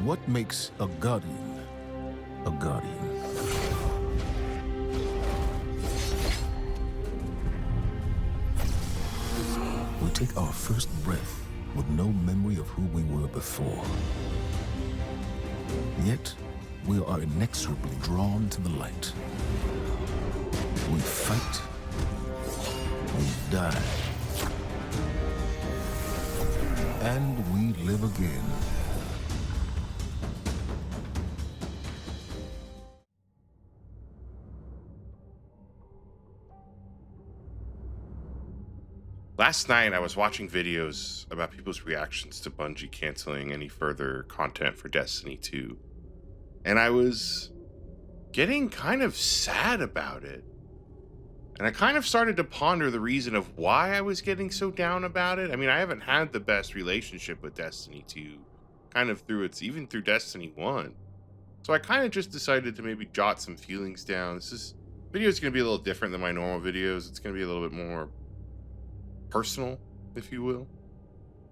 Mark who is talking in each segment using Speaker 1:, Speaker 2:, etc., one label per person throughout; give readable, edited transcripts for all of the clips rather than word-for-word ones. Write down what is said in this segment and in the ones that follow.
Speaker 1: What makes a guardian a guardian? We take our first breath with no memory of who we were before. Yet, we are inexorably drawn to the light. We fight, we die, and we live again.
Speaker 2: Last night, I was watching videos about people's reactions to Bungie canceling any further content for Destiny 2. And I was getting kind of sad about it. And I kind of started to ponder the reason of why I was getting so down about it. I mean, I haven't had the best relationship with Destiny 2, kind of even through Destiny 1. So I kind of just decided to maybe jot some feelings down. This video is going to be a little different than my normal videos. It's going to be a little bit more personal, if you will.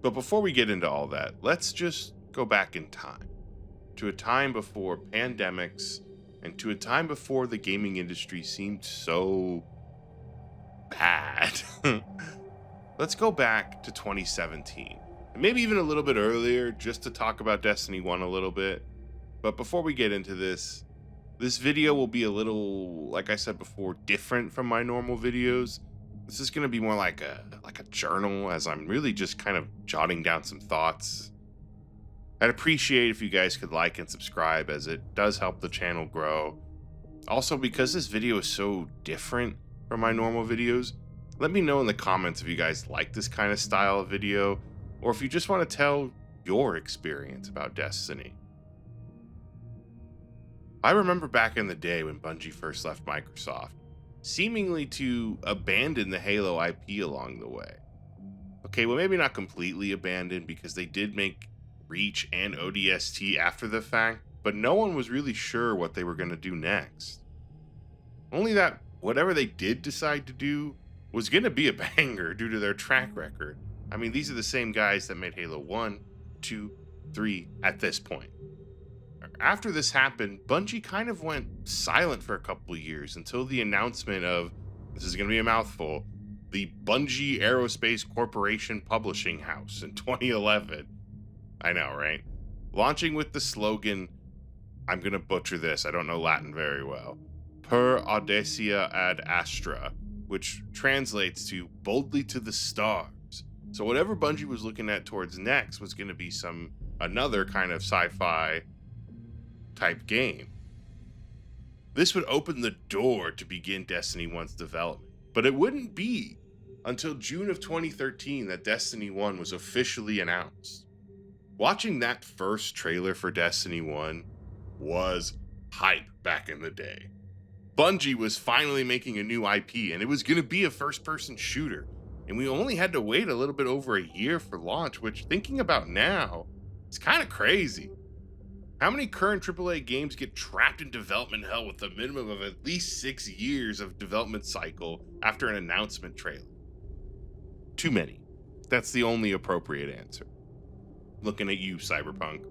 Speaker 2: But before we get into all that, let's just go back in time to a time before pandemics and to a time before the gaming industry seemed so bad. Let's go back to 2017 and maybe even a little bit earlier, just to talk about Destiny 1 a little bit. But before we get into this video will be a little, like I said before, different from my normal videos. This is going to be more like a journal, as I'm really just kind of jotting down some thoughts. I'd appreciate if you guys could like and subscribe, as it does help the channel grow. Also, because this video is so different from my normal videos, let me know in the comments if you guys like this kind of style of video, or if you just want to tell your experience about Destiny. I remember back in the day when Bungie first left Microsoft, seemingly to abandon the Halo IP along the way. Okay, well, maybe not completely abandoned, because they did make Reach and ODST after the fact, but no one was really sure what they were going to do next. Only that whatever they did decide to do was going to be a banger due to their track record. I mean, these are the same guys that made Halo 1, 2, 3 at this point. After this happened, Bungie kind of went silent for a couple of years until the announcement of, this is going to be a mouthful, the Bungie Aerospace Corporation Publishing House in 2011. I know, right? Launching with the slogan, I'm going to butcher this, I don't know Latin very well, Per Audacia ad Astra, which translates to boldly to the stars. So whatever Bungie was looking at towards next was going to be another kind of sci-fi type game. This would open the door to begin Destiny 1's development, but it wouldn't be until June of 2013 that Destiny 1 was officially announced. Watching that first trailer for Destiny 1 was hype back in the day. Bungie was finally making a new IP, and it was going to be a first-person shooter, and we only had to wait a little bit over a year for launch, which, thinking about now, it's kind of crazy. How many current AAA games get trapped in development hell with a minimum of at least 6 years of development cycle after an announcement trailer? Too many. That's the only appropriate answer. Looking at you, Cyberpunk.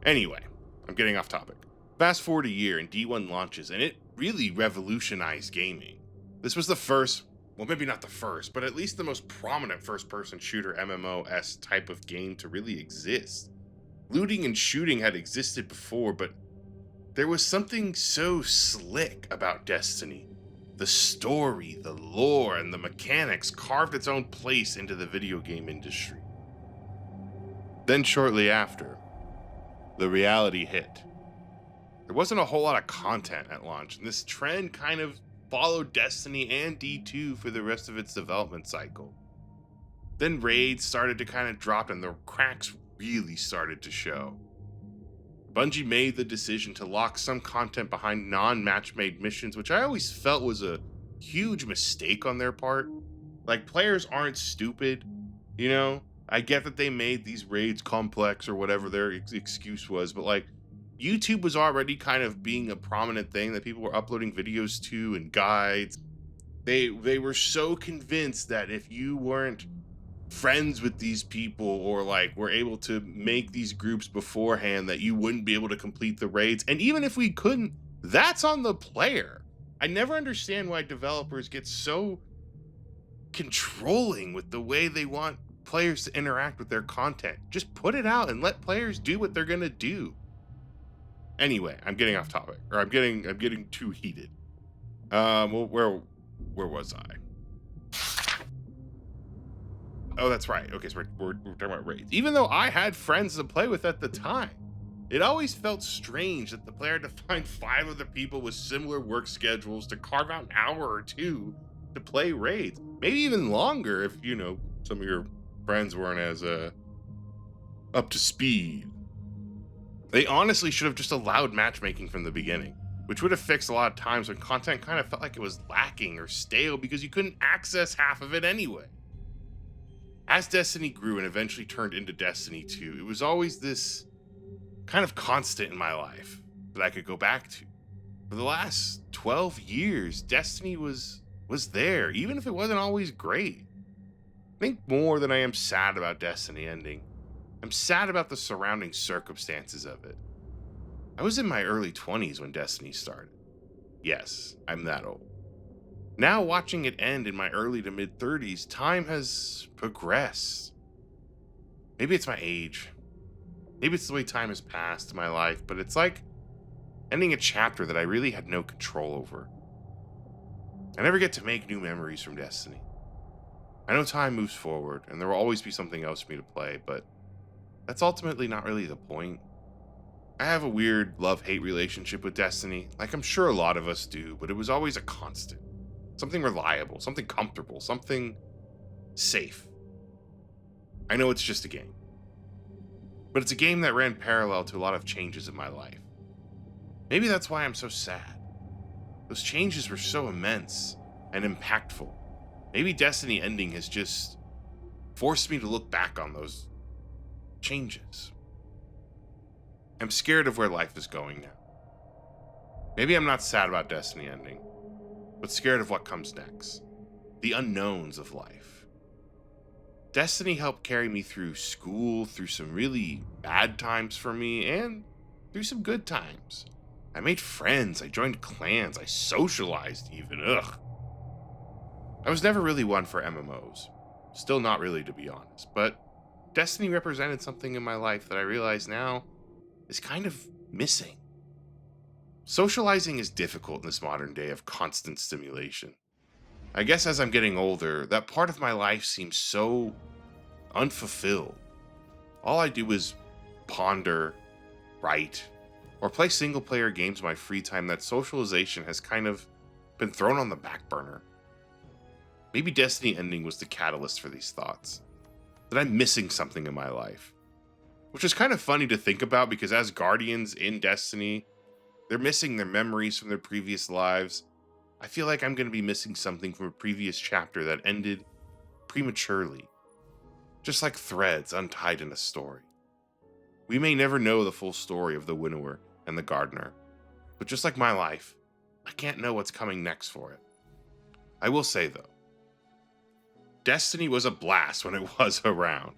Speaker 2: Anyway, I'm getting off topic. Fast forward a year and D1 launches, and it really revolutionized gaming. This was the first, well, maybe not the first, but at least the most prominent first-person shooter MMO-esque type of game to really exist. Looting and shooting had existed before, but there was something so slick about Destiny. The story, the lore, and the mechanics carved its own place into the video game industry. Then shortly after, the reality hit. There wasn't a whole lot of content at launch, and this trend kind of followed Destiny and D2 for the rest of its development cycle. Then raids started to kind of drop, and the cracks really started to show. Bungie made the decision to lock some content behind non-match-made missions, which I always felt was a huge mistake on their part. Like, players aren't stupid, you know? I get that they made these raids complex or whatever their excuse was, but like, YouTube was already kind of being a prominent thing that people were uploading videos to and guides. They were so convinced that if you weren't friends with these people, or like we're able to make these groups beforehand that you wouldn't be able to complete the raids. And even if we couldn't, that's on the player. I never understand why developers get so controlling with the way they want players to interact with their content. Just put it out and let players do what they're gonna do. Anyway, I'm getting off topic, or I'm getting too heated. Well, where was I? Oh, that's right. Okay, so we're talking about raids. Even though I had friends to play with at the time, it always felt strange that the player had to find 5 other people with similar work schedules to carve out an hour or 2 to play raids. Maybe even longer if, you know, some of your friends weren't as up to speed. They honestly should have just allowed matchmaking from the beginning, which would have fixed a lot of times when content kind of felt like it was lacking or stale because you couldn't access half of it anyway. As Destiny grew and eventually turned into Destiny 2, it was always this kind of constant in my life that I could go back to. For the last 12 years, Destiny was there, even if it wasn't always great. I think more than I am sad about Destiny ending, I'm sad about the surrounding circumstances of it. I was in my early 20s when Destiny started. Yes, I'm that old. Now watching it end in my early to mid 30s, time has progressed. Maybe it's my age. Maybe it's the way time has passed in my life, but it's like ending a chapter that I really had no control over. I never get to make new memories from Destiny. I know time moves forward, and there will always be something else for me to play, but that's ultimately not really the point. I have a weird love-hate relationship with Destiny, like I'm sure a lot of us do, but it was always a constant. Something reliable, something comfortable, something safe. I know it's just a game, but it's a game that ran parallel to a lot of changes in my life. Maybe that's why I'm so sad. Those changes were so immense and impactful. Maybe Destiny ending has just forced me to look back on those changes. I'm scared of where life is going now. Maybe I'm not sad about Destiny ending, but scared of what comes next. The unknowns of life. Destiny helped carry me through school, through some really bad times for me, and through some good times. I made friends, I joined clans, I socialized even, ugh. I was never really one for MMOs. Still not really, to be honest, but Destiny represented something in my life that I realize now is kind of missing. Socializing is difficult in this modern day of constant stimulation. I guess as I'm getting older, that part of my life seems so unfulfilled. All I do is ponder, write, or play single-player games in my free time that socialization has kind of been thrown on the back burner. Maybe Destiny ending was the catalyst for these thoughts. That I'm missing something in my life. Which is kind of funny to think about because as Guardians in Destiny, they're missing their memories from their previous lives. I feel like I'm going to be missing something from a previous chapter that ended prematurely. Just like threads untied in a story. We may never know the full story of the Winnower and the Gardener, but just like my life, I can't know what's coming next for it. I will say though, Destiny was a blast when it was around.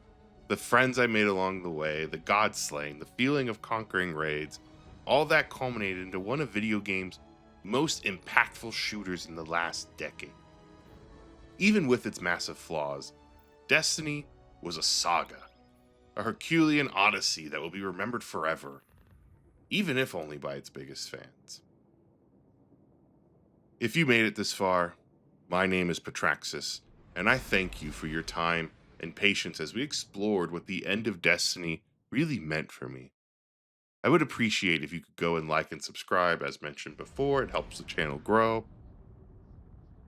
Speaker 2: The friends I made along the way, the god slaying, the feeling of conquering raids, all that culminated into one of video games' most impactful shooters in the last decade. Even with its massive flaws, Destiny was a saga, a Herculean odyssey that will be remembered forever, even if only by its biggest fans. If you made it this far, my name is Patraxis, and I thank you for your time and patience as we explored what the end of Destiny really meant for me. I would appreciate if you could go and like and subscribe, as mentioned before, it helps the channel grow.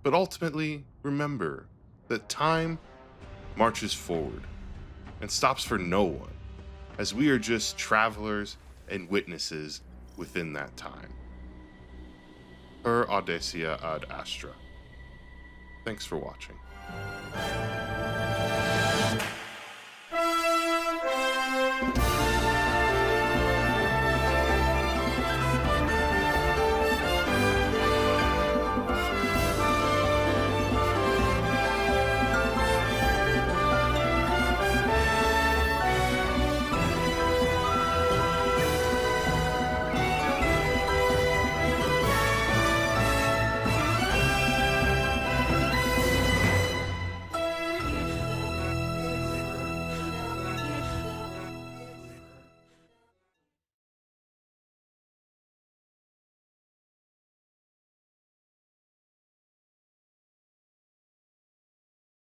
Speaker 2: But ultimately, remember that time marches forward and stops for no one, as we are just travelers and witnesses within that time. Per Audacia ad Astra. Thanks for watching.